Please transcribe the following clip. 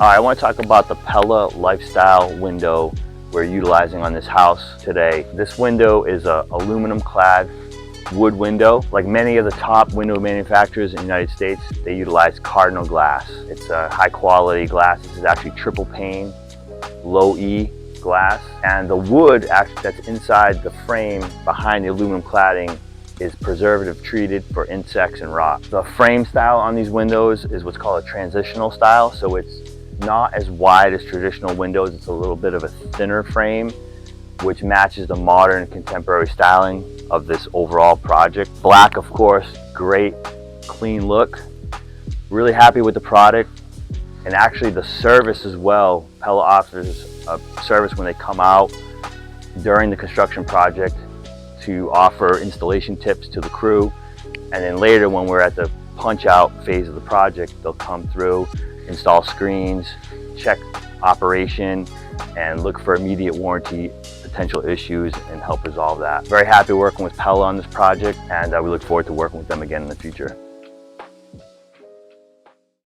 All right, I want to talk about the Pella Lifestyle window we're utilizing on this house today. This window is a aluminum-clad wood window. Like many of the top window manufacturers in the United States, they utilize Cardinal Glass. It's a high-quality glass. This is actually triple-pane, low-E glass. And the wood that's inside the frame behind the aluminum cladding is preservative treated for insects and rot. The frame style on these windows is what's called a transitional style, so it's not as wide as traditional windows. It's a little bit of a thinner frame, which matches the modern contemporary styling of this overall project. Black, of course, great, clean look. Really happy with the product. And actually the service as well. Pella offers a service when they come out during the construction project to offer installation tips to the crew. And then later when we're at the punch out phase of the project, they'll come through, install screens, check operation, and look for immediate warranty potential issues and help resolve that. Very happy working with Pella on this project, and we look forward to working with them again in the future.